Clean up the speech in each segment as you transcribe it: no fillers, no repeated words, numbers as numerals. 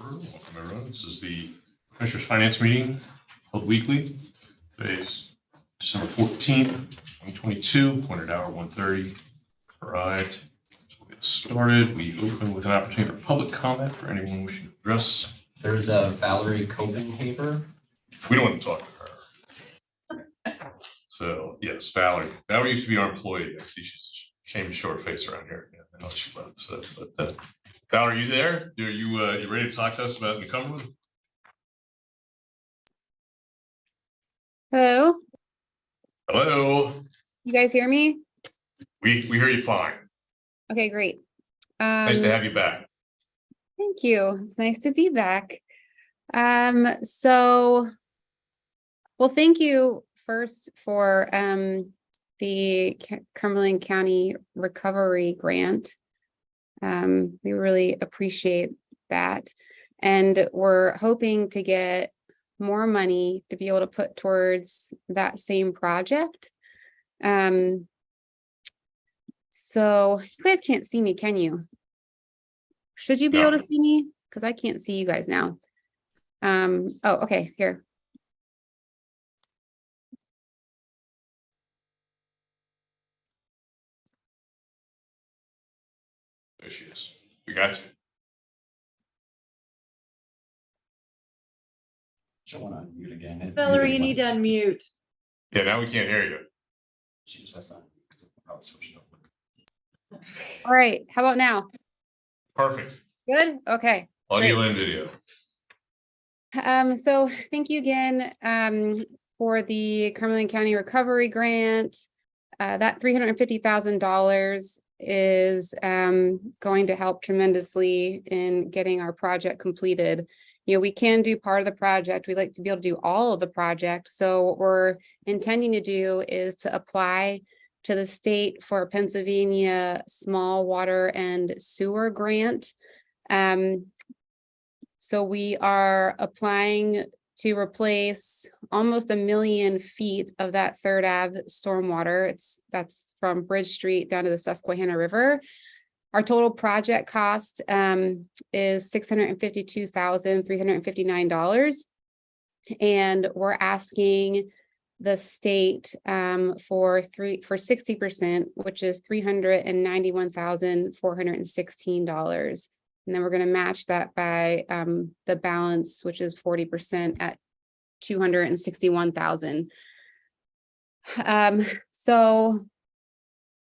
Welcome, everyone. This is the Commissioners Finance meeting held weekly. Today's December 14th, 2022, appointed hour 1:30. Arrived. So we'll get started. We open with an opportunity for public comment for anyone wishing to address. There's a Valerie Copen paper. We don't want to talk to her. So yes, Valerie. Valerie used to be our employee. I see she's ashamed to show her face around here. Yeah, I know she left. So, but Valerie, are you there? Are you ready to talk to us about New Cumberland? Hello. Hello. You guys hear me? We hear you fine. Okay, great. Nice to have you back. Thank you. It's nice to be back. Well, thank you first for the Cumberland County Recovery Grant. We really appreciate that. And we're hoping to get more money to be able to put towards that same project. So you guys can't see me, can you? Should you be able to see me? Because I can't see you guys now. Oh, okay, here. There she is. We got you. She'll want to unmute again. Valerie, you need to unmute. Yeah, now we can't hear you. She just has to unmute. All right, how about now? Perfect. Good, okay. Audio Great. and video. So thank you again for the Cumberland County Recovery Grant. That $350,000 is going to help tremendously in getting our project completed. You know, we can do part of the project. We like to be able to do all of the project. So what we're intending to do is to apply to the state for a Pennsylvania small water and sewer grant. So we are applying to replace almost 1 million feet of that 3rd Ave stormwater. That's from Bridge Street down to the Susquehanna River. Our total project cost is $652,359. And we're asking the state for 60%, which is $391,416. And then we're going to match that by the balance, which is 40% at $261,000. So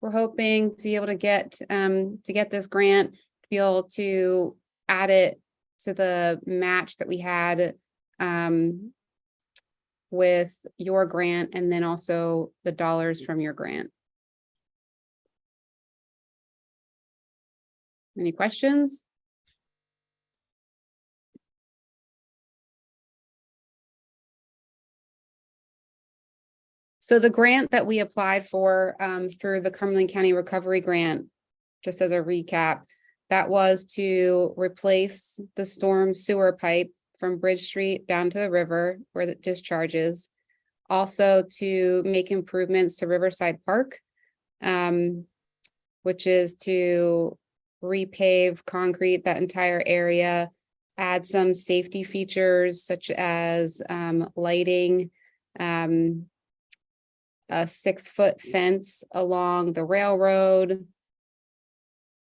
we're hoping to be able to get this grant, to be able to add it to the match that we had with your grant, and then also the dollars from your grant. Any questions? So the grant that we applied for through the Cumberland County Recovery Grant, just as a recap, that was to replace the storm sewer pipe from Bridge Street down to the river where it discharges. Also to make improvements to Riverside Park, which is to repave, concrete that entire area, add some safety features such as lighting, a 6-foot fence along the railroad,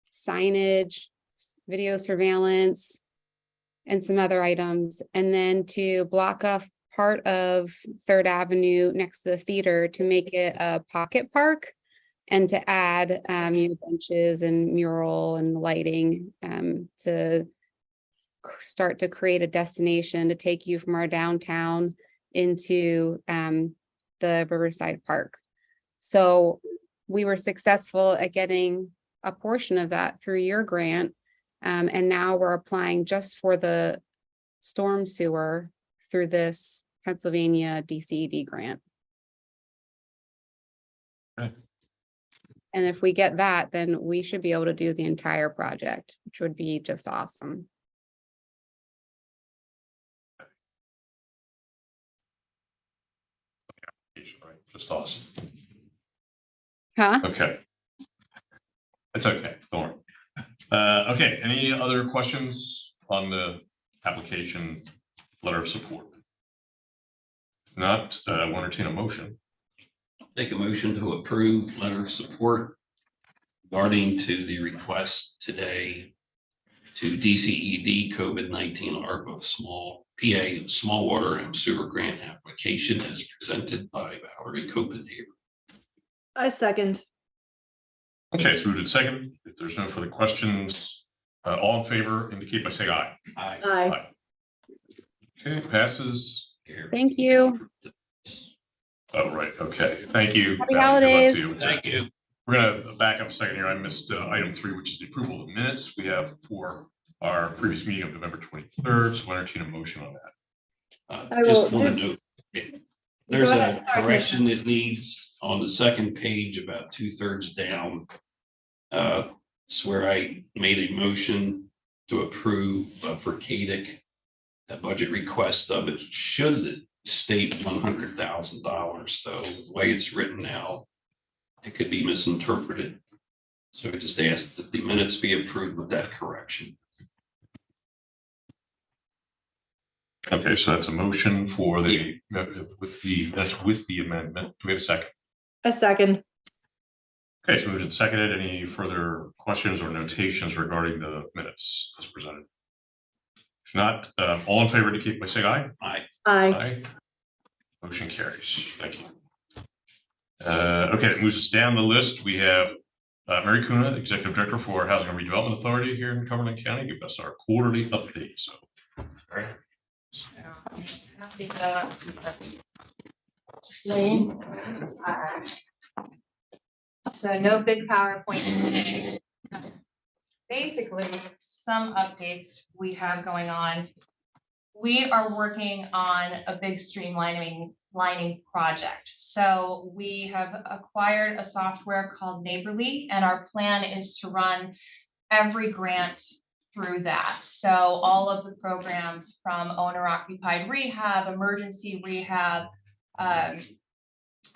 signage, video surveillance, and some other items. And then to block off part of 3rd Avenue next to the theater to make it a pocket park, and to add benches and mural and lighting to start to create a destination to take you from our downtown into the Riverside Park. So we were successful at getting a portion of that through your grant. And now we're applying just for the storm sewer through this Pennsylvania DCED grant. Okay. And if we get that, then we should be able to do the entire project, which would be just awesome. Just awesome. Huh? Okay. It's okay. Don't worry. Okay. Any other questions on the application letter of support? If not, I will entertain a motion. Make a motion to approve letter of support regarding to the request today to DCED COVID-19 ARPA small water and sewer grant application as presented by Valerie Copenhagen. I second. Okay, it's moved in second. If there's no further questions, all in favor indicate by saying aye. Aye. Aye. Okay, passes. Thank you. Oh, right, okay, thank you. Happy Valerie, good luck holidays. to you with that. Thank you. We're gonna back up a second here. I missed item 3, which is the approval of the minutes we have for our previous meeting of November 23rd. So I'll entertain a motion on that. I Just will- want to note, there's Go a ahead. Sorry, correction that needs on the second page, about 2/3 down. It's where I made a motion to approve for Kadick, a budget request of it should state $100,000. So the way it's written now, it could be misinterpreted. So I just asked that the minutes be approved with that correction. Okay, so that's a motion for the, with the amendment. Do we have a second? A second. Okay, so moved and seconded. Any further questions or notations regarding the minutes as presented? If not, all in favor indicate by saying aye. Aye. Aye. Aye. Motion carries. Thank you. Okay, it moves us down the list. We have Mary Kuna, Executive Director for Housing and Redevelopment Authority here in Cumberland County, give us our quarterly update. So, all right. Explain. So no big PowerPoint. Basically, some updates we have going on. We are working on a big streamlining project. So we have acquired a software called Neighborly, and our plan is to run every grant through that. So all of the programs from owner-occupied rehab, emergency rehab,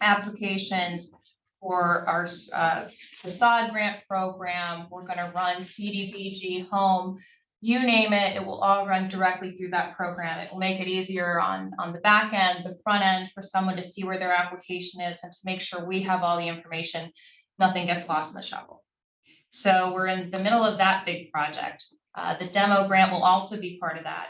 applications for our facade grant program, we're going to run CDBG, home, you name it, it will all run directly through that program. It will make it easier on the back end, the front end, for someone to see where their application is and to make sure we have all the information, nothing gets lost in the shuffle. So we're in the middle of that big project. The demo grant will also be part of that.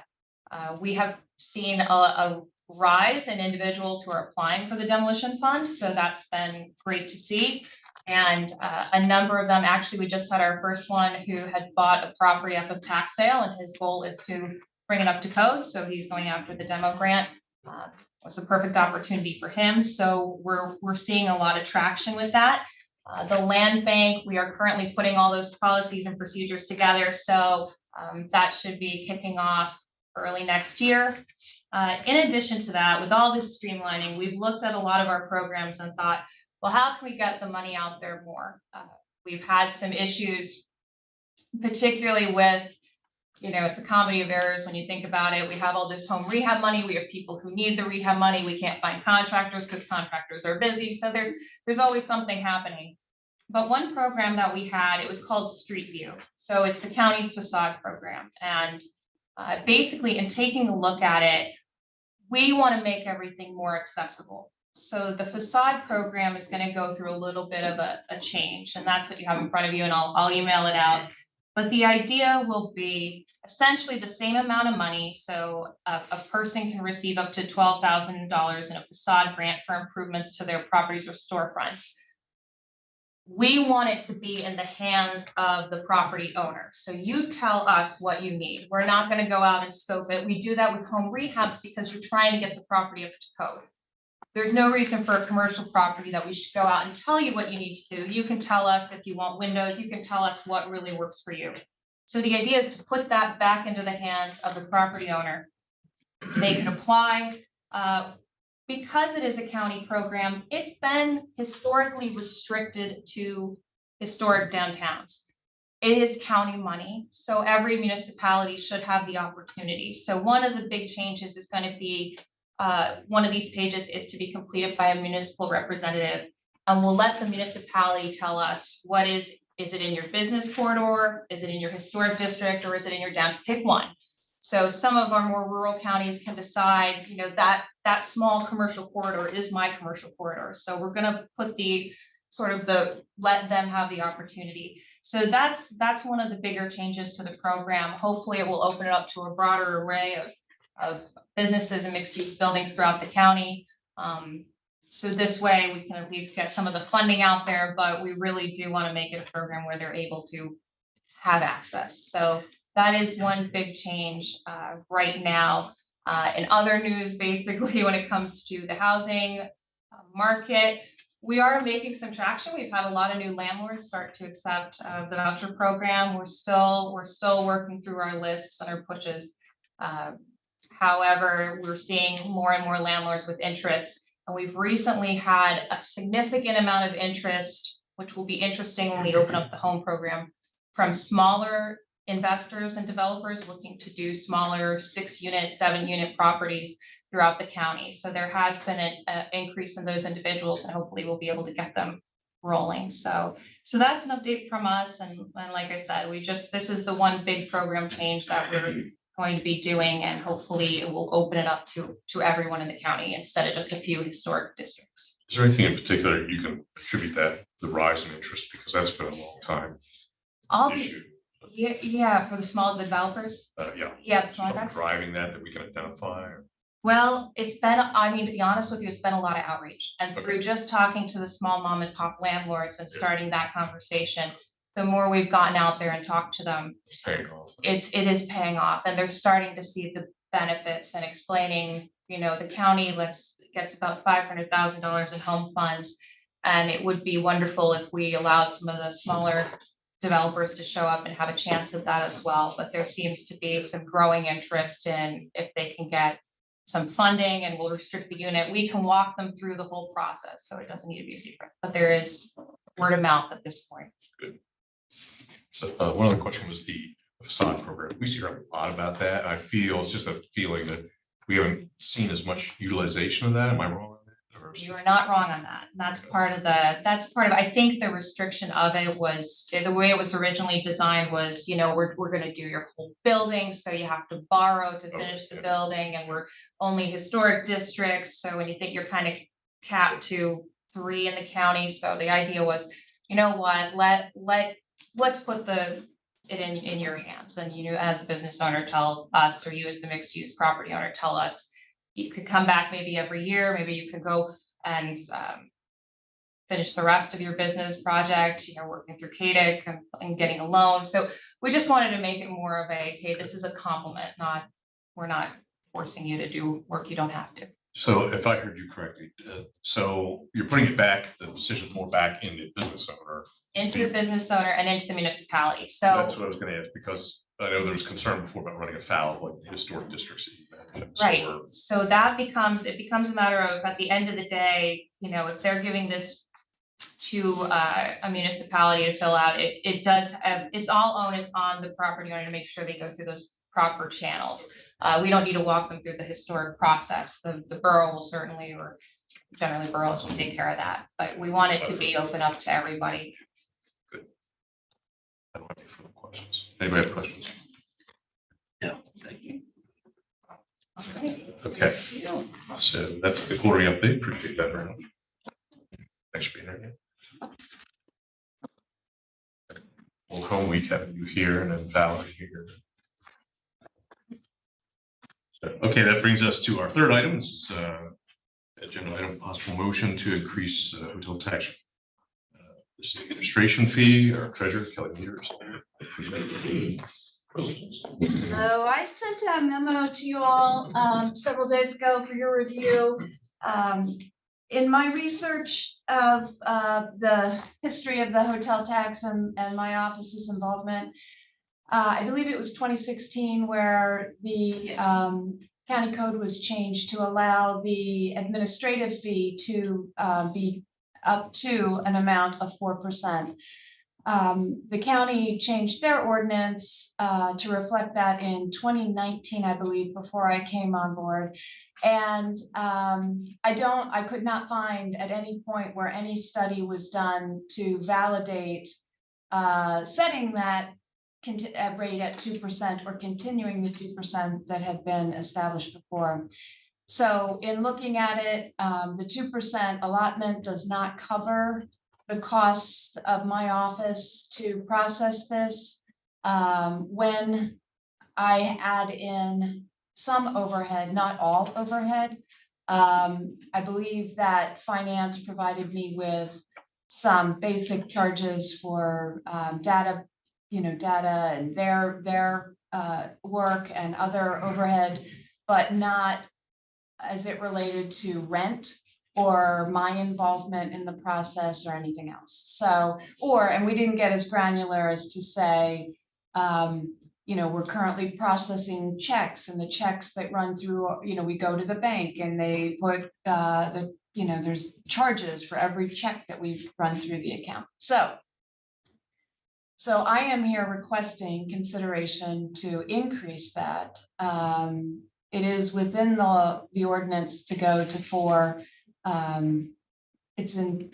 We have seen a rise in individuals who are applying for the demolition fund. So that's been great to see. And a number of them, actually, we just had our first one who had bought a property up of tax sale, and his goal is to bring it up to code. So he's going after the demo grant. It was a perfect opportunity for him. So we're seeing a lot of traction with that. The land bank, we are currently putting all those policies and procedures together. So that should be kicking off early next year. In addition to that, with all this streamlining, we've looked at a lot of our programs and thought, well, how can we get the money out there more? We've had some issues, particularly with, it's a comedy of errors when you think about it. We have all this home rehab money. We have people who need the rehab money. We can't find contractors because contractors are busy. So there's always something happening. But one program that we had, it was called Street View. So it's the county's facade program. And basically, in taking a look at it, we want to make everything more accessible. So the facade program is going to go through a little bit of a change, and that's what you have in front of you, and I'll email it out. But the idea will be essentially the same amount of money. So a person can receive up to $12,000 in a facade grant for improvements to their properties or storefronts. We want it to be in the hands of the property owner. So you tell us what you need. We're not going to go out and scope it. We do that with home rehabs because you're trying to get the property up to code. There's no reason for a commercial property that we should go out and tell you what you need to do. You can tell us if you want windows, you can tell us what really works for you. So the idea is to put that back into the hands of the property owner. They can apply. Because it is a county program, it's been historically restricted to historic downtowns. It is county money, so every municipality should have the opportunity. So one of the big changes is going to be one of these pages is to be completed by a municipal representative, and we'll let the municipality tell us what is it in your business corridor, is it in your historic district, or is it in your down, pick one. So some of our more rural counties can decide, you know, that small commercial corridor is my commercial corridor. So we're gonna put the sort of let them have the opportunity. So that's one of the bigger changes to the program. Hopefully it will open it up to a broader array of businesses and mixed use buildings throughout the county. So this way we can at least get some of the funding out there, but we really do want to make it a program where they're able to have access. So that is one big change right now. In other news, basically, when it comes to the housing market, we are making some traction. We've had a lot of new landlords start to accept the voucher program. We're still working through our lists and our pushes. However, we're seeing more and more landlords with interest. And we've recently had a significant amount of interest, which will be interesting when we open up the home program, from smaller investors and developers looking to do smaller 6-unit, 7-unit properties throughout the county. So there has been an increase in those individuals, and hopefully we'll be able to get them rolling. So that's an update from us. And like I said, this is the one big program change that we're going to be doing, and hopefully it will open it up to everyone in the county instead of just a few historic districts. Is there anything in particular you can attribute the rise in interest, because that's been a long time issue? Yeah, for the small developers. Yeah, the small something guys. driving that we can identify. Well, it's been, I mean, to be honest with you, it's been a lot of outreach, and through just talking to the small mom and pop landlords and starting that conversation, the more we've gotten out there and talked to them, It's paying off. it is paying off, and they're starting to see the benefits and explaining, you know, the county gets about $500,000 in home funds, and it would be wonderful if we allowed some of the smaller developers to show up and have a chance at that as well. But there seems to be some growing interest in if they can get some funding, and we'll restrict the unit. We can walk them through the whole process, so it doesn't need to be a secret, but there is word of mouth at this point. Good. So one other question was the facade program. We hear a lot about that. I feel, it's just a feeling that we haven't seen as much utilization of that. Am I wrong on that? You are not wrong on that. That's part of I think the restriction of it was, the way it was originally designed was, you know, we're gonna do your whole building, so you have to borrow to finish the building, and we're only historic districts. So when you think you're kind of capped to 3 in the county. So the idea was, you know what, let's put it in your hands, and you know, as the business owner, tell us, or you as the mixed use property owner, tell us. You could come back maybe every year, maybe you could go and finish the rest of your business project, you know, working through CADIC and getting a loan. So we just wanted to make it more of a, hey, this is a compliment, we're not forcing you to do work you don't have to. So if I heard you correctly, so you're putting it back, the decision's more back in the business owner. Into the business owner and into the municipality. So That's what I was gonna ask, because I know there was concern before about running afoul of like the historic districts that you mentioned. right. So that becomes a matter of, at the end of the day, you know, if they're giving this to a municipality to fill out, it does have, it's all onus on the property owner to make sure they go through those proper channels. We don't need to walk them through the historic process. The borough will certainly, or generally boroughs will take care of that, but we want it to be open up to everybody. Good. I don't have any further questions. Anybody have questions? Yeah, thank you. Okay, so that's the quarterly update. Appreciate that very much. Thanks for being here. Well, home week having you here and then Valerie here. So, okay, that brings us to our third item. This is agenda item, possible motion to increase hotel tax the city administration fee. Our treasurer Kelly Meters. So I sent a memo to you all several days ago for your review. In my research of the history of the hotel tax and my office's involvement, I believe it was 2016 where the county code was changed to allow the administrative fee to be up to an amount of 4%. The county changed their ordinance to reflect that in 2019, I believe, before I came on board. And I could not find at any point where any study was done to validate setting that rate at 2% or continuing the 2% that had been established before. So in looking at it, the 2% allotment does not cover the costs of my office to process this. When I add in some overhead, not all overhead, I believe that finance provided me with some basic charges for data and their work and other overhead, but not as it related to rent or my involvement in the process or anything else. So, and we didn't get as granular as to say, we're currently processing checks, and the checks that run through, we go to the bank and they put there's charges for every check that we run through the account. So I am here requesting consideration to increase that. It is within the ordinance to go to 4. It's in,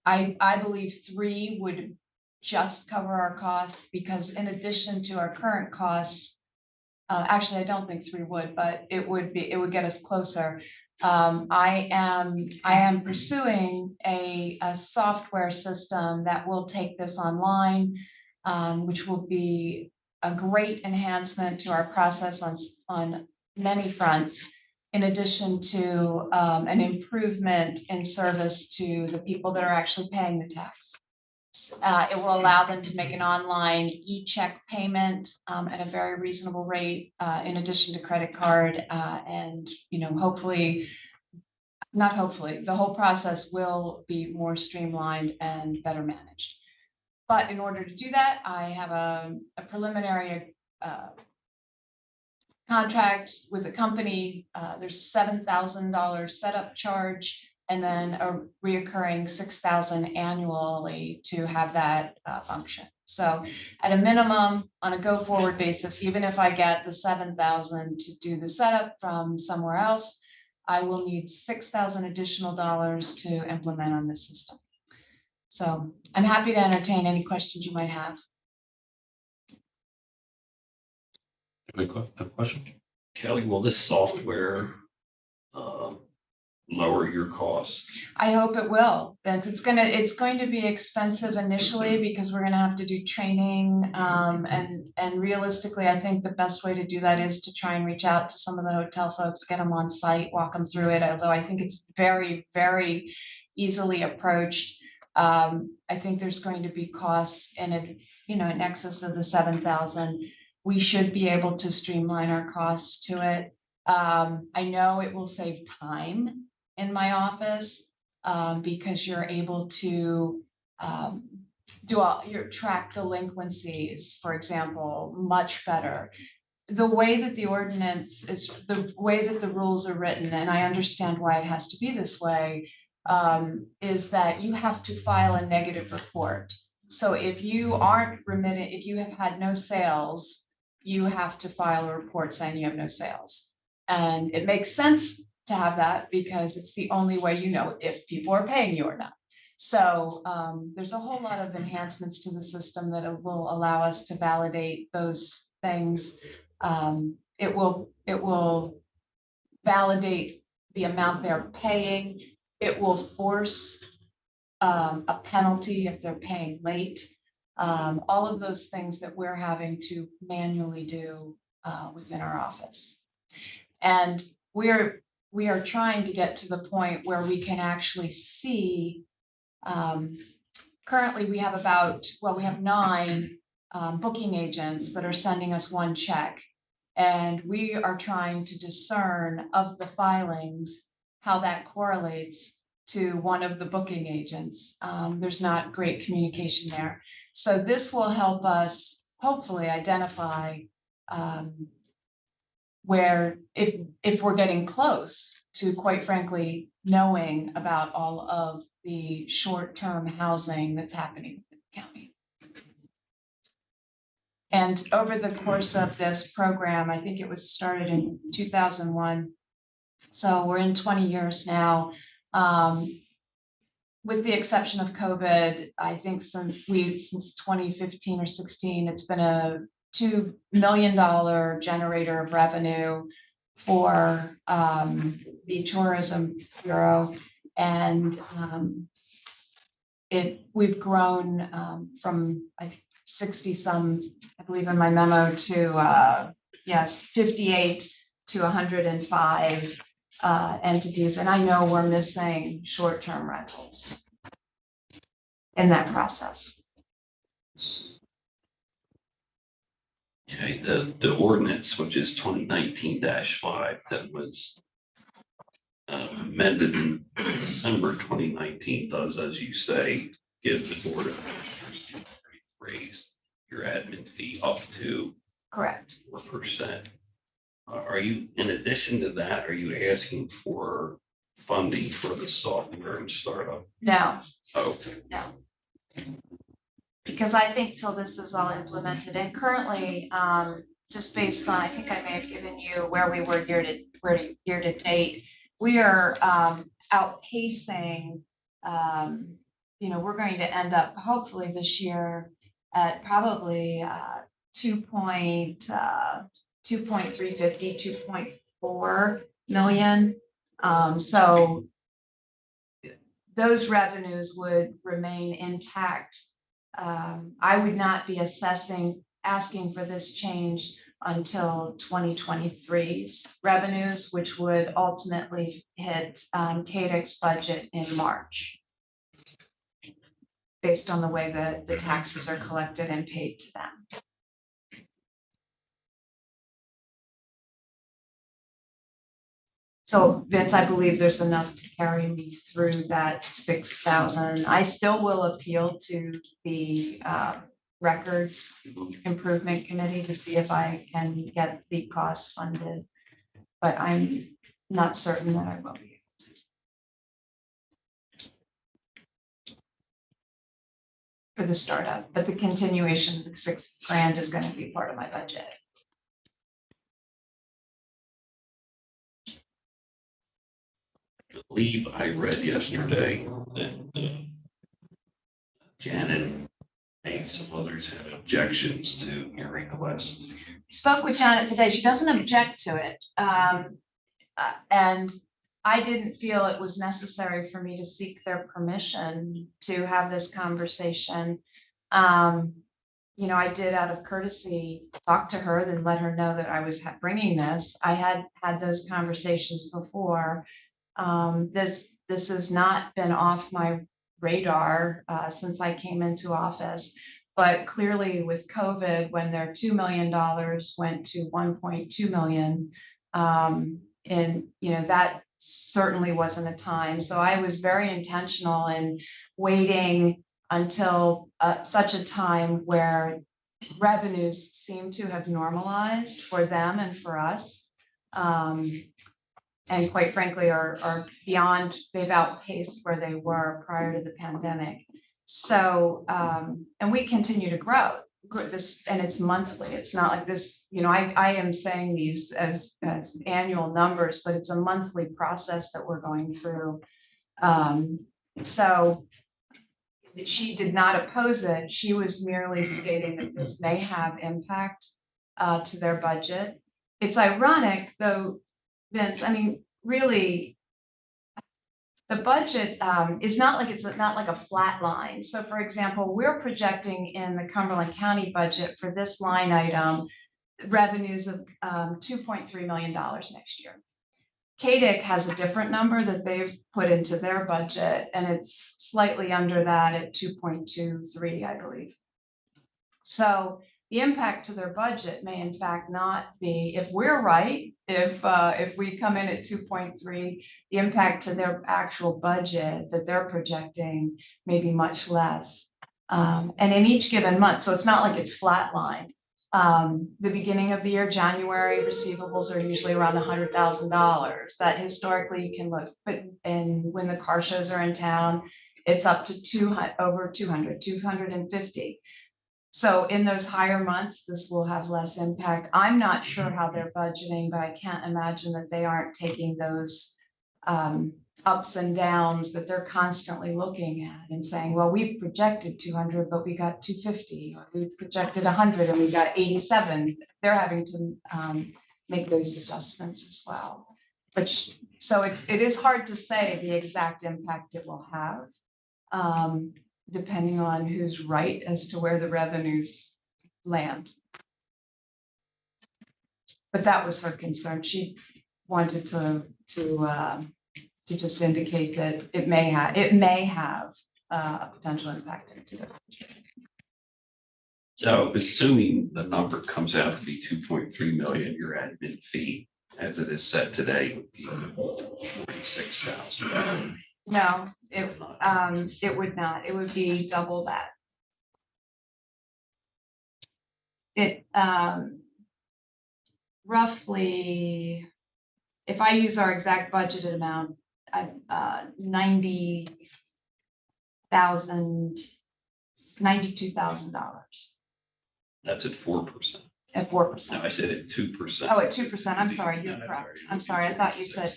I believe 3 would just cover our costs, because in addition to our current costs, actually, I don't think 3 would, but it would get us closer. I am pursuing a software system that will take this online, which will be a great enhancement to our process on many fronts, in addition to an improvement in service to the people that are actually paying the tax. It will allow them to make an online e-check payment at a very reasonable rate, in addition to credit card, and hopefully, the whole process will be more streamlined and better managed. But in order to do that, I have a preliminary contract with a company. There's $7,000 setup charge, and then a reoccurring $6,000 annually to have that function. So at a minimum, on a go forward basis, even if I get the $7,000 to do the setup from somewhere else, I will need $6,000 additional dollars to implement on this system. So I'm happy to entertain any questions you might have. Anybody have a question? Kelly, will this software lower your costs? I hope it will. It's going to be expensive initially, because we're going to have to do training. And realistically, I think the best way to do that is to try and reach out to some of the hotel folks, get them on site, walk them through it. Although I think it's very, very easily approached. I think there's going to be costs in excess of the $7,000. We should be able to streamline our costs to it. I know it will save time in my office, because you're able to do all your track delinquencies, for example, much better. The way that the ordinance is, the way that the rules are written, and I understand why it has to be this way, is that you have to file a negative report. So if you aren't remitting, if you have had no sales, you have to file a report saying you have no sales. And it makes sense to have that, because it's the only way you know if people are paying you or not. So there's a whole lot of enhancements to the system that will allow us to validate those things. It will validate the amount they're paying. It will force a penalty if they're paying late. All of those things that we're having to manually do within our office. And we are trying to get to the point where we can actually see, currently we have we have 9 booking agents that are sending us one check. And we are trying to discern of the filings how that correlates to one of the booking agents. There's not great communication there. So this will help us hopefully identify where, if we're getting close to, quite frankly, knowing about all of the short-term housing that's happening in the county. And over the course of this program, I think it was started in 2001. So we're in 20 years now. with the exception of COVID, I think since 2015 or 16, it's been a $2 million generator of revenue for the Tourism Bureau. And we've grown from 60 some, I believe in my memo, to 58 to 105 entities. And I know we're missing short-term rentals in that process. Okay, the ordinance, which is 2019-5, that was amended in December 2019, does, as you say, give the board of Commissioners raise your admin fee up to Correct. 4%. Are you, in addition to that, are you asking for funding for the software and startup? No, Okay. no. Because I think till this is all implemented, and currently, just based on, I think I may have given you where we were year to date, we are outpacing, we're going to end up hopefully this year at probably 2.350, 2.4 million. So those revenues would remain intact. I would not be asking for this change until 2023's revenues, which would ultimately hit KDIC's budget in March, based on the way that the taxes are collected and paid to them. So Vince, I believe there's enough to carry me through that 6,000. I still will appeal to the Records Improvement Committee to see if I can get the costs funded, but I'm not certain that I will be able to for the startup, but the continuation of the $6,000 is going to be part of my budget. I believe I read yesterday that Janet and some others had objections to your request. Spoke with Janet today. She doesn't object to it. And I didn't feel it was necessary for me to seek their permission to have this conversation. I did, out of courtesy, talk to her and let her know that I was bringing this. I had had those conversations before. This has not been off my radar since I came into office, but clearly with COVID, when their $2 million went to 1.2 million, and that certainly wasn't a time. So I was very intentional in waiting until such a time where revenues seem to have normalized for them and for us. And quite frankly, are beyond, they've outpaced where they were prior to the pandemic. So, and we continue to grow this, and it's monthly. It's not like this, I am saying these as annual numbers, but it's a monthly process that we're going through. So she did not oppose it. She was merely stating that this may have impact to their budget. It's ironic though, Vince, really, the budget is not like a flat line. So for example, we're projecting in the Cumberland County budget for this line item, revenues of $2.3 million next year. KDIC has a different number that they've put into their budget, and it's slightly under that at 2.23, I believe. So the impact to their budget may in fact not be, if we're right, if we come in at 2.3, the impact to their actual budget that they're projecting may be much less. And in each given month, so it's not like it's flatlined. The beginning of the year, January, receivables are usually around $100,000. That historically you can look, but when the car shows are in town, it's up to 250. So in those higher months, this will have less impact. I'm not sure how they're budgeting, but I can't imagine that they aren't taking those ups and downs that they're constantly looking at and saying, well, we've projected 200, but we got 250, or we projected 100 and we got 87. They're having to make those adjustments as well. But so it is hard to say the exact impact it will have, depending on who's right as to where the revenues land. But that was her concern. She wanted to just indicate that it may have a potential impact into the budget. So assuming the number comes out to be 2.3 million, your admin fee as it is set today would be 46,000. No, it would not. It would be double that. It roughly, if I use our exact budgeted amount, $92,000. That's at 4%. At 4%. No, I said at 2%. Oh, at 2%. I'm sorry, you're No, correct. sorry. I'm sorry. I thought you said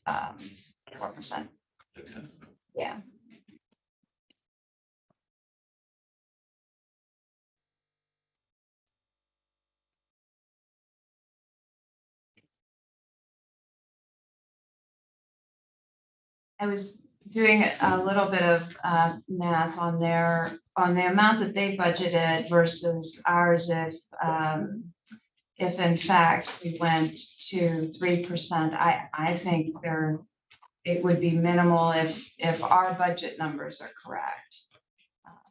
4%. Okay. Yeah. I was doing a little bit of math on the amount that they budgeted versus ours. If in fact we went to 3%, I think it would be minimal if our budget numbers are correct.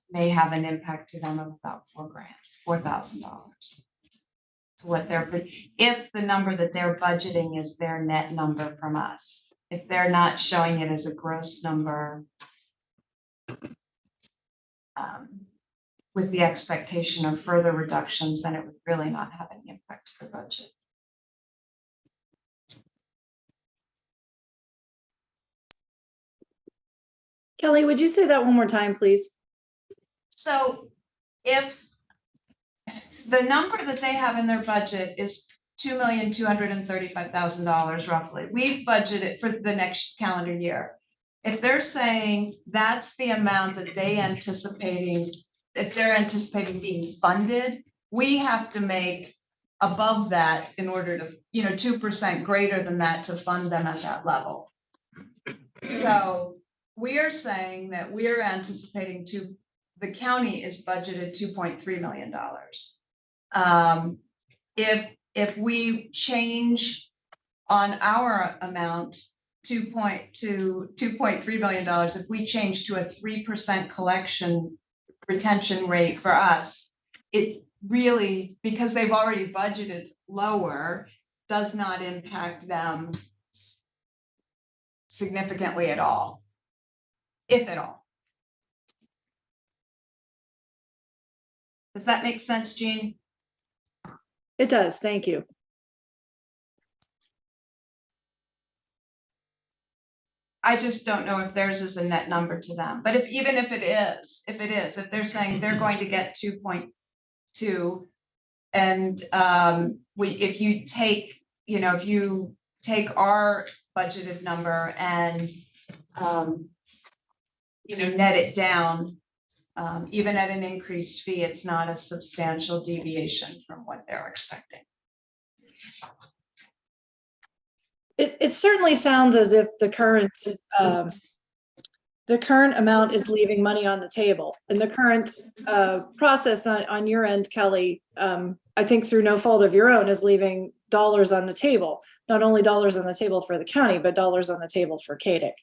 May have an impact to them of about $4,000. To what if the number that they're budgeting is their net number from us. If they're not showing it as a gross number, with the expectation of further reductions, then it would really not have any impact to the budget. Kelly, would you say that one more time, please? So if the number that they have in their budget is $2,235,000 roughly, we've budgeted for the next calendar year. If they're saying that's the amount that they're anticipating being funded, we have to make above that in order to, 2% greater than that to fund them at that level. So we are saying that we're anticipating the county is budgeted $2.3 million. If we change on our amount $2.3 million, if we change to a 3% collection retention rate for us, it really, because they've already budgeted lower, does not impact them significantly at all, if at all. Does that make sense, Jean? It does. Thank you. I just don't know if theirs is a net number to them, but if they're saying they're going to get 2.2, and if you take our budgeted number and net it down, even at an increased fee, it's not a substantial deviation from what they're expecting. It certainly sounds as if the current amount is leaving money on the table, and the current process on your end, Kelly, I think through no fault of your own, is leaving dollars on the table. Not only dollars on the table for the county, but dollars on the table for CADIC.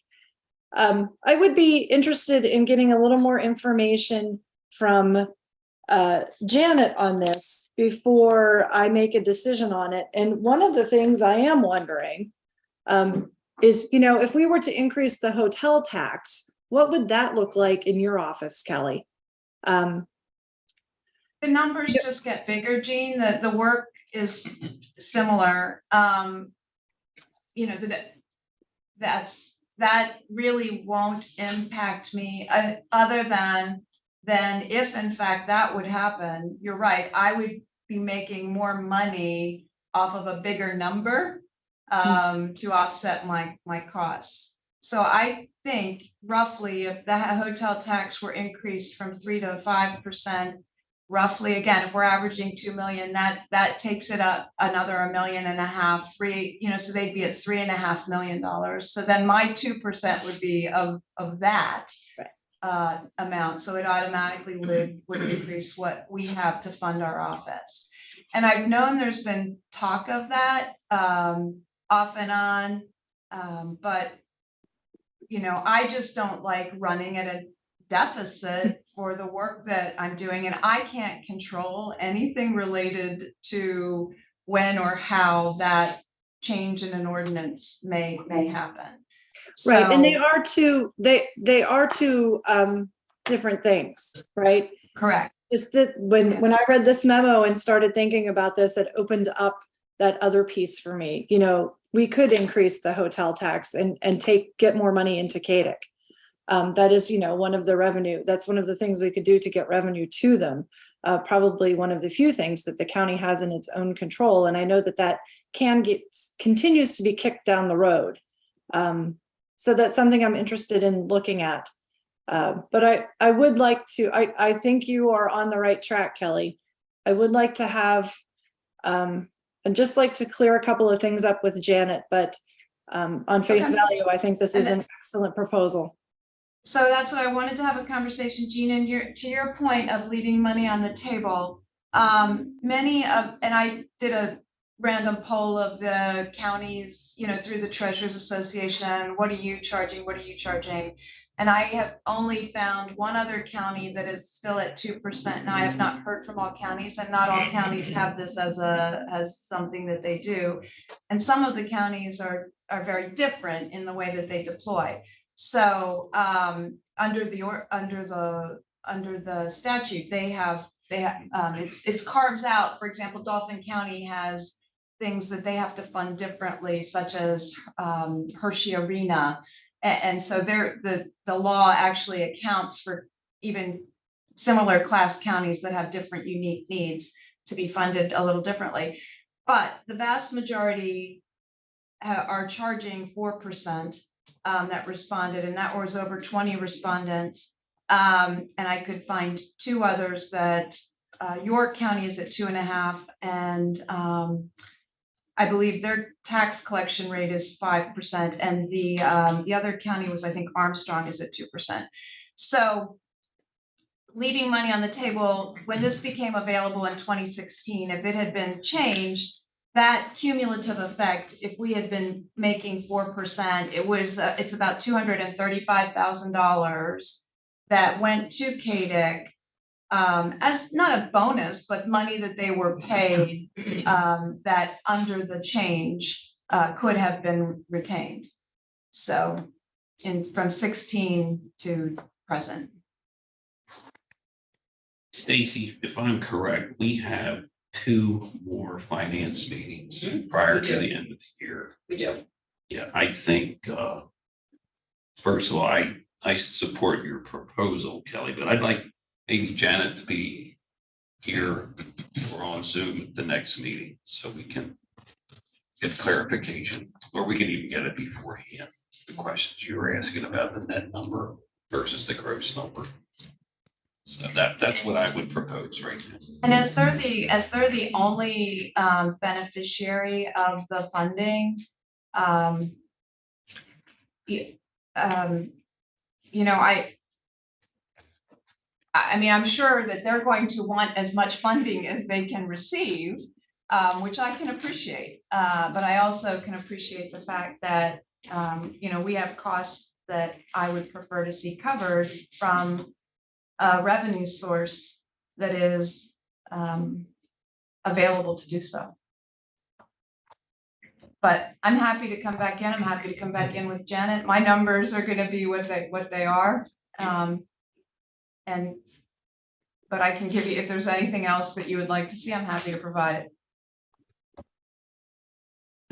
I would be interested in getting a little more information from Janet on this before I make a decision on it. And one of the things I am wondering is, if we were to increase the hotel tax, what would that look like in your office, Kelly? The numbers just get bigger, Jean. The work is similar. That really won't impact me, other than if in fact that would happen. You're right, I would be making more money off of a bigger number. to offset my costs. So I think roughly if the hotel tax were increased from 3 to 5%, roughly, again, if we're averaging 2 million, that takes it up another $1.5 million, 3, so they'd be at $3.5 million. So then my 2% would be of that amount. So it automatically would increase what we have to fund our office. And I've known there's been talk of that off and on, but I just don't like running at a deficit for the work that I'm doing, and I can't control anything related to when or how that change in an ordinance may happen. Right, and So- they are two different things, right? Correct. Is that when I read this memo and started thinking about this, it opened up that other piece for me. We could increase the hotel tax and get more money into CADIC. That is, one of the revenue. That's one of the things we could do to get revenue to them. Probably one of the few things that the county has in its own control. And I know that continues to be kicked down the road. So that's something I'm interested in looking at. But I would like to, I think you are on the right track, Kelly. I would like to have, and just like to clear a couple of things up with Janet, but on face value, I think this is an excellent proposal. So that's what I wanted to have a conversation, Gina, and to your point of leaving money on the table. And I did a random poll of the counties, through the Treasurers Association, and what are you charging? What are you charging? And I have only found one other county that is still at 2%. And I have not heard from all counties, and not all counties have this as something that they do. And some of the counties are very different in the way that they deploy. So under the statute, it's carves out. For example, Dauphin County has things that they have to fund differently, such as Hershey Arena. And so the law actually accounts for even similar class counties that have different unique needs to be funded a little differently. But the vast majority are charging 4% that responded, and that was over 20 respondents. And I could find 2 others that York County is at 2.5%, and I believe their tax collection rate is 5%, and the other county was, I think, Armstrong is at 2%. So leaving money on the table, when this became available in 2016, if it had been changed, that cumulative effect, if we had been making 4%, it's about $235,000 that went to CADIC as not a bonus, but money that they were paid that under the change could have been retained. So from 16 to present. Stacy, if I'm correct, we have 2 more finance meetings prior to the end of the year. We do. Yeah, I think, first of all, I support your proposal, Kelly, but I'd like maybe Janet to be here or on Zoom at the next meeting so we can get clarification, or we can even get it beforehand. The questions you were asking about the net number versus the gross number. So that's what I would propose right now. And as they're the only beneficiary of the funding, I mean, I'm sure that they're going to want as much funding as they can receive, which I can appreciate. But I also can appreciate the fact that, we have costs that I would prefer to see covered from a revenue source that is available to do so. But I'm happy to come back in. I'm happy to come back in with Janet. My numbers are going to be what they are. But I can give you, if there's anything else that you would like to see, I'm happy to provide it.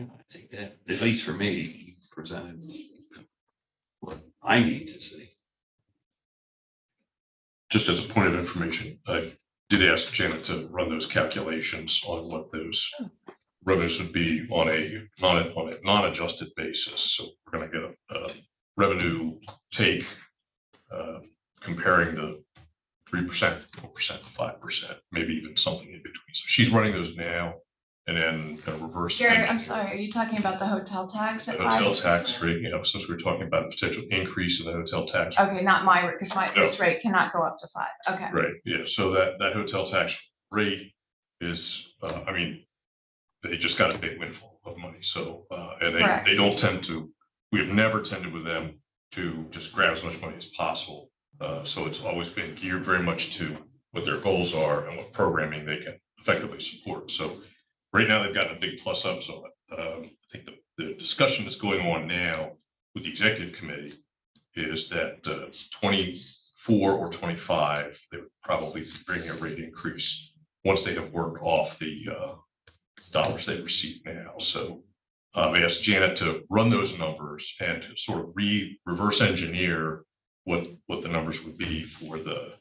I think that, at least for me, you presented what I need to see. Just as a point of information, I did ask Janet to run those calculations on what those revenues would be on a non-adjusted basis. So we're going to get a revenue take comparing the 3%, 4%, 5%, maybe even something in between. So she's running those now, and then going to reverse. Gary, I'm sorry, are you talking about the hotel tax The at hotel 5%? tax rate, since we're talking about a potential increase in the hotel tax. Okay, not my rate, because this No. rate cannot go up to 5. Okay. Right, yeah, so that hotel tax rate is, I mean, they just got a big windfall of money, so, and Correct. they don't tend to, we have never tended with them to just grab as much money as possible. So it's always been geared very much to what their goals are and what programming they can effectively support. So right now they've gotten a big plus up. So I think the discussion that's going on now with the executive committee is that 24 or 25, they would probably bring a rate increase once they have worked off the dollars they receive now. So I asked Janet to run those numbers and to sort of reverse engineer what the numbers would be for the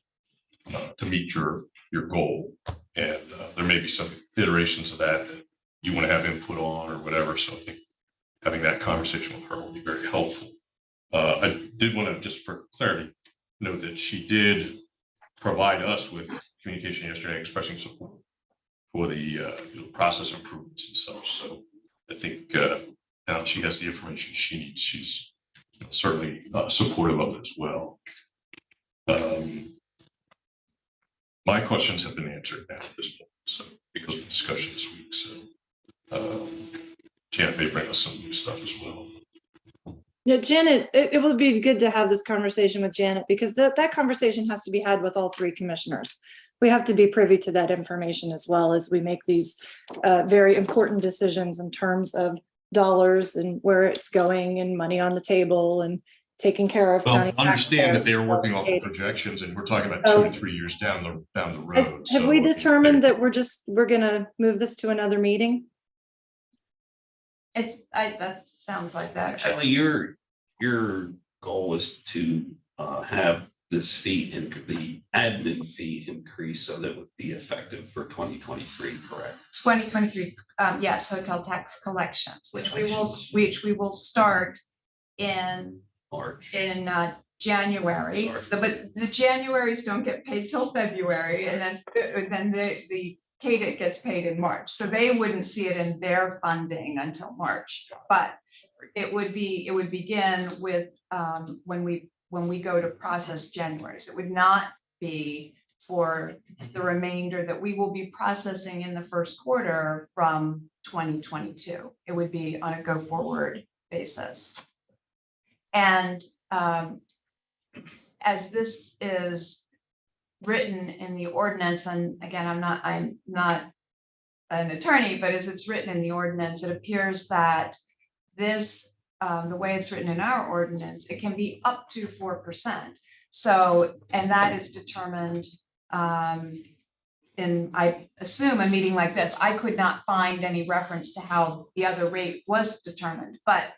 to meet your goal. And there may be some iterations of that you want to have input on or whatever. So I think having that conversation with her will be very helpful. I did want to, just for clarity, note that she did provide us with communication yesterday expressing support for the process improvements and such. So I think now she has the information she needs. She's certainly supportive of it as well. My questions have been answered now at this point, so because of the discussion this week. So Janet may bring us some new stuff as well. Yeah, Janet, it would be good to have this conversation with Janet, because that conversation has to be had with all 3 commissioners. We have to be privy to that information as well as we make these very important decisions in terms of dollars and where it's going and money on the table and taking care of. Well, understand that they are working off the projections, and we're talking about 2 to 3 years down the road. Have we determined that we're gonna move this to another meeting? That sounds like that. Kelly, your goal is to have this fee and the admin fee increase so that would be effective for 2023, correct? 2023, yes, hotel tax collections, which we will start in March. in January. But the Januaries don't get paid till February, and then the KDIC gets paid in March. So they wouldn't see it in their funding until March. But it would begin with when we go to process January's. It would not be for the remainder that we will be processing in the first quarter from 2022. It would be on a go forward basis. And as this is written in the ordinance, and again, I'm not an attorney, but as it's written in the ordinance, it appears that this, the way it's written in our ordinance, it can be up to 4%. So, and that is determined in, I assume, a meeting like this. I could not find any reference to how the other rate was determined, but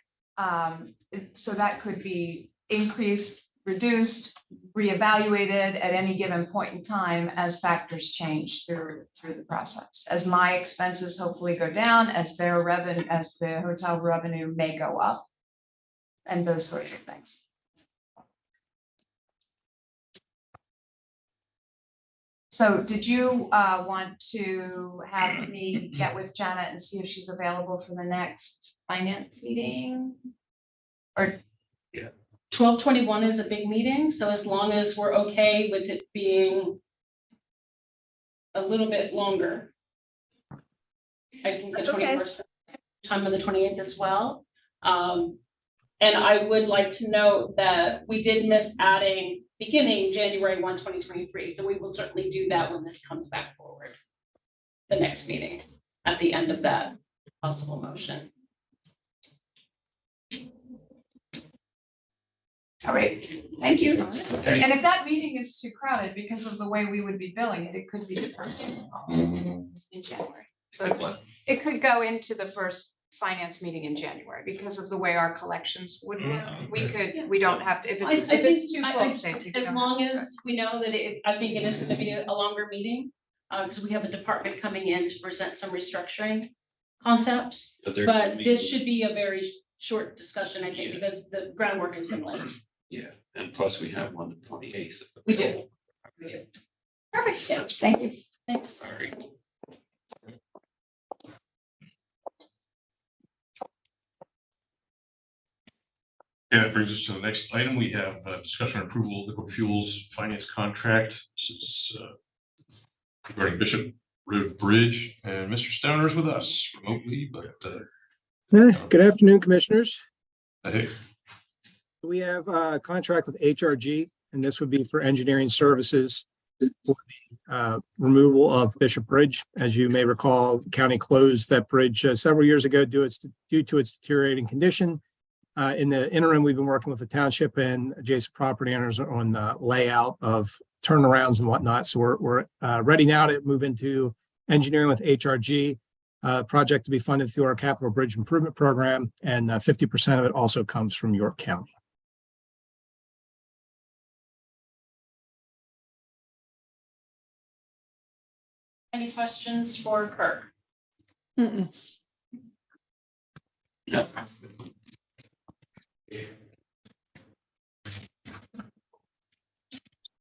so that could be increased, reduced, reevaluated at any given point in time as factors change through the process. As my expenses hopefully go down, as their revenue, as the hotel revenue may go up, and those sorts of things. So did you want to have me get with Janet and see if she's available for the next finance meeting? Or 12/21 is a big meeting, so as long as we're okay with it being a little bit longer. I think the That's okay. 21st time on the 28th as well. And I would like to note that we did miss adding beginning January 1, 2023. So we will certainly do that when this comes back forward. The next meeting at the end of that possible motion. all right, thank you. And if that meeting is too crowded because of the way we would be billing it, it could be deferred in January. So it could go into the first finance meeting in January because of the way our collections would work. We don't have to, if it's too close, Stacy. As long as we know that I think it is going to be a longer meeting, because we have a department coming in to present some restructuring. concepts. But there's But a this meeting. should be a very short discussion, I think, Yeah. because the groundwork has been laid. Yeah, and plus we have one the 28th. We do. We do. Perfect. Yeah. Thank you. Thanks. All right. Yeah, that brings us to the next item. We have discussion and approval of liquid fuels finance contract. This is regarding Bishop Road Bridge, and Mr. Stoner is with us remotely, but Good afternoon, Commissioners. hey, We have a contract with HRG, and this would be for engineering services for the removal of Bishop Bridge. As you may recall, the county closed that bridge several years ago due to its deteriorating condition. In the interim, we've been working with the township and adjacent property owners on the layout of turnarounds and whatnot. So we're ready now to move into engineering with HRG. Project to be funded through our capital bridge improvement program, and 50% of it also comes from York County. Any questions for Kirk? Mm-mm. No.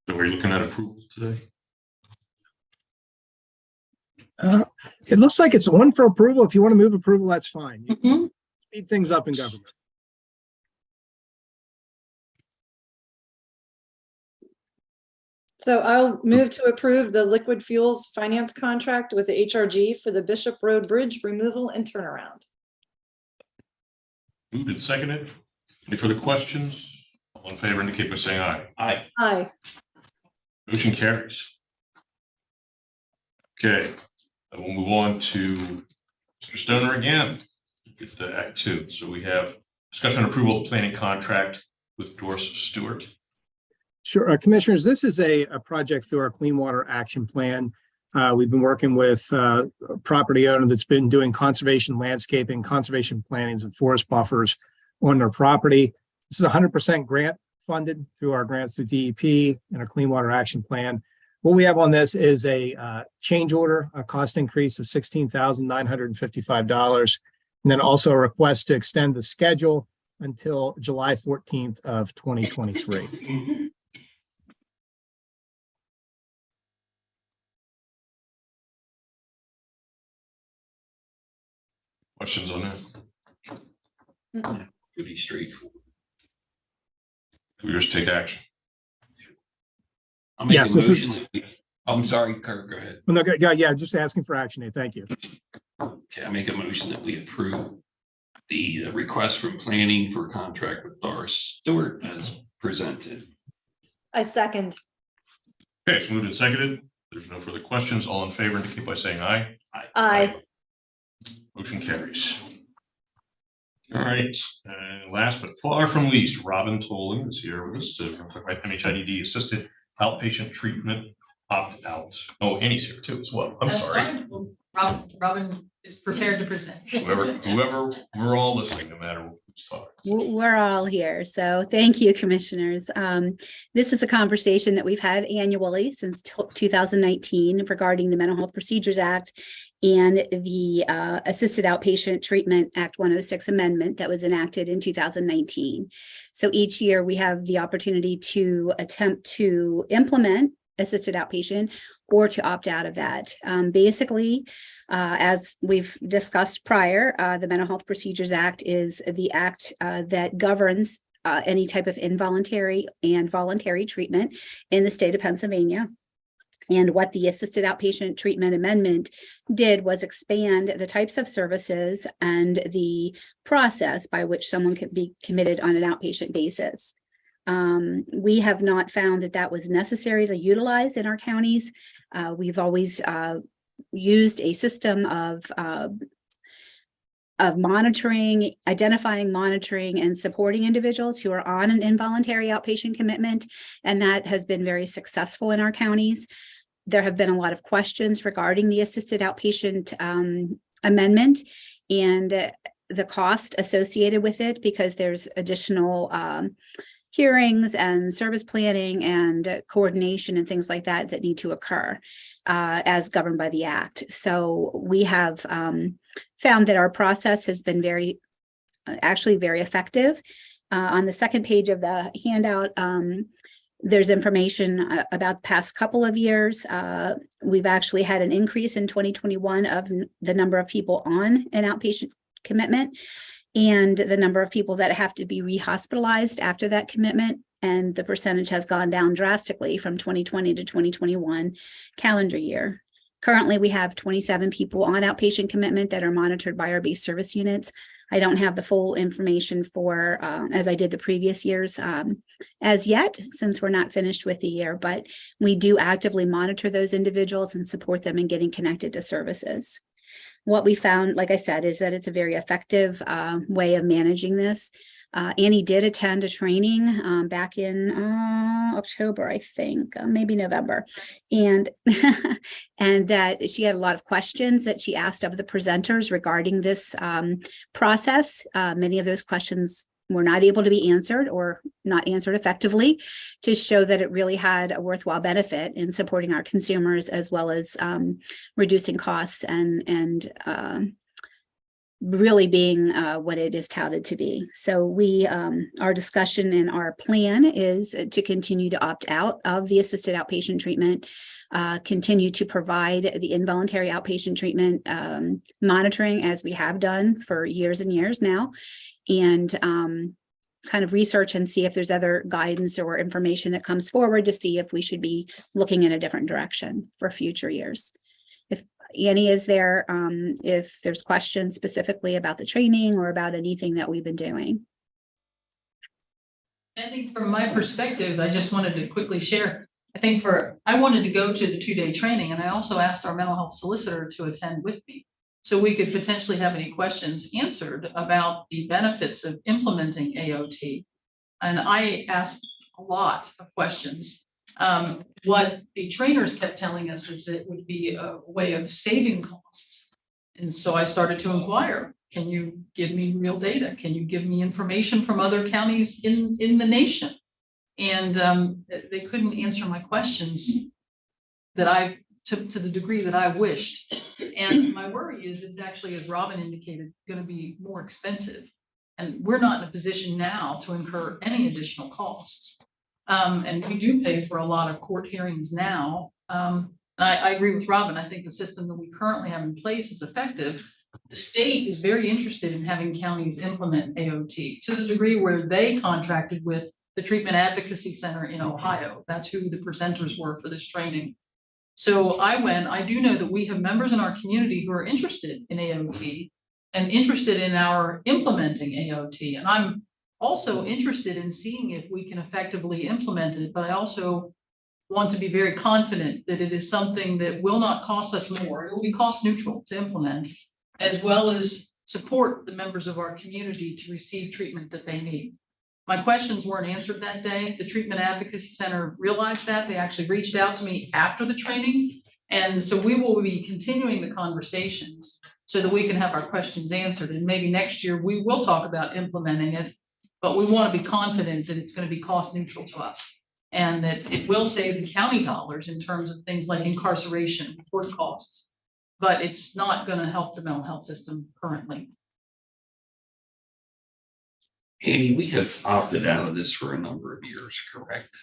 so we're looking at approval today. It looks like it's one for approval. If you want to move approval, that's fine. You Mhm. speed things up in government. So I'll move to approve the liquid fuels finance contract with the HRG for the Bishop Road Bridge removal and turnaround. Moved and seconded. Any further questions? All in favor indicate by saying aye. Aye. Aye. Motion carries. Okay, and we'll move on to Mr. Stoner again. Get to Act 2. So we have discussion and approval of planning contract with Doris Stewart. Sure, Commissioners, this is a project through our Clean Water Action Plan. We've been working with a property owner that's been doing conservation landscaping, conservation plantings and forest buffers on their property. This is 100% grant funded through our grants through DEP and our Clean Water Action Plan. What we have on this is a change order, a cost increase of $16,955, and then also a request to extend the schedule until July 14th of 2023. Questions on that? Pretty straightforward. We just take action. I'll make a Yes, this is- motion. I'm sorry, Kirk, go ahead. Well, no, yeah, just asking for action. Thank you. Okay, I make a motion that we approve the request from planning for contract with Doris Stewart as presented. I second. Okay, it's moved and seconded. There's no further questions. All in favor indicate by saying aye. Aye. Motion carries. All right, and last but far from least, Robin Tolan is here with us to talk about MHIDD assisted outpatient treatment opt-out. Oh, Annie's here too as well. I'm That's sorry. fine. Well, Robin is prepared to present. Whoever, we're all listening, no matter who's talking. We're all here. So thank you, Commissioners. This is a conversation that we've had annually since 2019 regarding the Mental Health Procedures Act and the Assisted Outpatient Treatment Act 106 amendment that was enacted in 2019. So each year we have the opportunity to attempt to implement assisted outpatient or to opt out of that. Basically, as we've discussed prior, the Mental Health Procedures Act is the act that governs any type of involuntary and voluntary treatment in the state of Pennsylvania. And what the Assisted Outpatient Treatment Amendment did was expand the types of services and the process by which someone could be committed on an outpatient basis. We have not found that that was necessary to utilize in our counties. We've always used a system of monitoring, identifying, monitoring, and supporting individuals who are on an involuntary outpatient commitment, and that has been very successful in our counties. There have been a lot of questions regarding the assisted outpatient amendment and the cost associated with it, because there's additional hearings and service planning and coordination and things like that that need to occur. as governed by the Act. So we have found that our process has been actually very effective. On the second page of the handout, there's information about the past couple of years. We've actually had an increase in 2021 of the number of people on an outpatient commitment and the number of people that have to be rehospitalized after that commitment. And the percentage has gone down drastically from 2020 to 2021 calendar year. Currently, we have 27 people on outpatient commitment that are monitored by our base service units. I don't have the full information for, as I did the previous years as yet, since we're not finished with the year, but we do actively monitor those individuals and support them in getting connected to services. What we found, like I said, is that it's a very effective way of managing this. Annie did attend a training back in October, I think, maybe November, and and that she had a lot of questions that she asked of the presenters regarding this process. Many of those questions were not able to be answered or not answered effectively, to show that it really had a worthwhile benefit in supporting our consumers, as well as reducing costs and really being what it is touted to be. So our discussion and our plan is to continue to opt out of the assisted outpatient treatment, continue to provide the involuntary outpatient treatment monitoring as we have done for years and years now, and kind of research and see if there's other guidance or information that comes forward to see if we should be looking in a different direction for future years. If Annie is there, if there's questions specifically about the training or about anything that we've been doing. I think from my perspective, I just wanted to quickly share. I wanted to go to the 2-day training, and I also asked our mental health solicitor to attend with me, so we could potentially have any questions answered about the benefits of implementing AOT. And I asked a lot of questions. What the trainers kept telling us is it would be a way of saving costs. And so I started to inquire, can you give me real data? Can you give me information from other counties in the nation? And they couldn't answer my questions that to the degree that I wished. And my worry is it's actually, as Robin indicated, going to be more expensive. And we're not in a position now to incur any additional costs. And we do pay for a lot of court hearings now. I agree with Robin. I think the system that we currently have in place is effective. The state is very interested in having counties implement AOT to the degree where they contracted with the Treatment Advocacy Center in Ohio. That's who the presenters were for this training. So I do know that we have members in our community who are interested in AOT and interested in our implementing AOT. And I'm also interested in seeing if we can effectively implement it, but I also want to be very confident that it is something that will not cost us more. It will be cost neutral to implement, as well as support the members of our community to receive treatment that they need. My questions weren't answered that day. The Treatment Advocacy Center realized that. They actually reached out to me after the training. And so we will be continuing the conversations so that we can have our questions answered. And maybe next year we will talk about implementing it, but we want to be confident that it's going to be cost neutral to us and that it will save the county dollars in terms of things like incarceration, court costs, but it's not going to help the mental health system currently. Amy, we have opted out of this for a number of years, correct?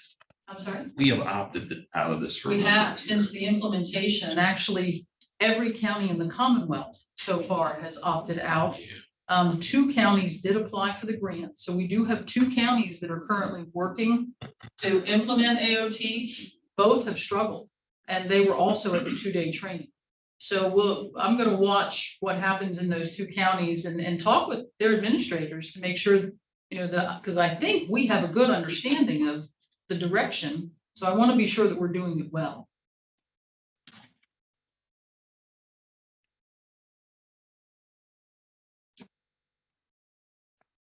I'm sorry? We have opted out of this for a We number have of since years. the implementation, and actually every county in the Commonwealth so far has opted out. 2 counties did apply for the grant. So we do have 2 counties that are currently working to implement AOT. Both have struggled, and they were also at the 2-day training. So I'm going to watch what happens in those 2 counties and talk with their administrators to make sure, that, because I think we have a good understanding of the direction. So I want to be sure that we're doing it well.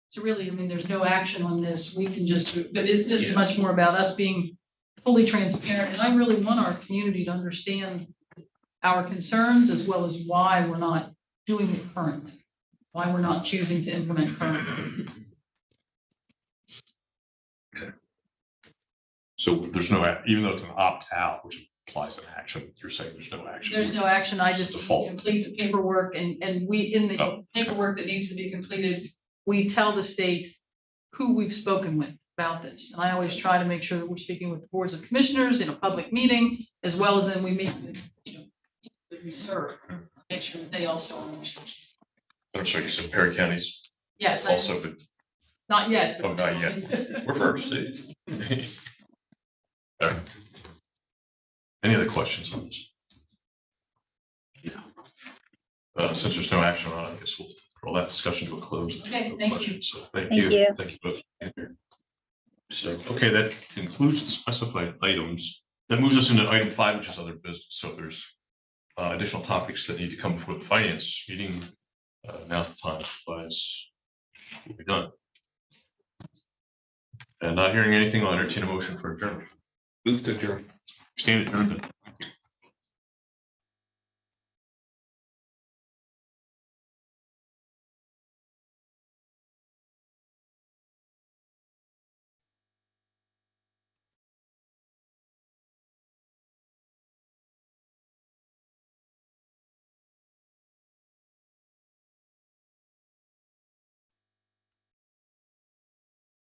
So really, there's no action on this. We can just do, but this is much more about us being fully transparent. And I really want our community to understand our concerns as well as why we're not doing it currently, why we're not choosing to implement currently. Okay. So there's no, even though it's an opt-out, which implies an action. You're saying there's no action. There's no action. I just Default. complete the paperwork and we, in the Oh. paperwork that needs to be completed, we tell the state who we've spoken with about this. And I always try to make sure that we're speaking with the boards of commissioners in a public meeting, as well as then we meet with, that we serve, make sure that they also understand. I'm sorry, you said Perry County's Yes, also, but not yet. Oh, not yet. we're first. Eh? All right. Any other questions on this? Since there's no action on it, I guess we'll roll that discussion to a close. Okay, No thank you. questions. So thank Thank you. you. Thank you both. So, okay, that concludes the specified items. That moves us into item 5, which is other business. So if there's additional topics that need to come before the finance meeting, now's the time. Otherwise, we'll be done. And not hearing anything, I'll entertain a motion for adjournment. Move to adjourn. Stand adjourned.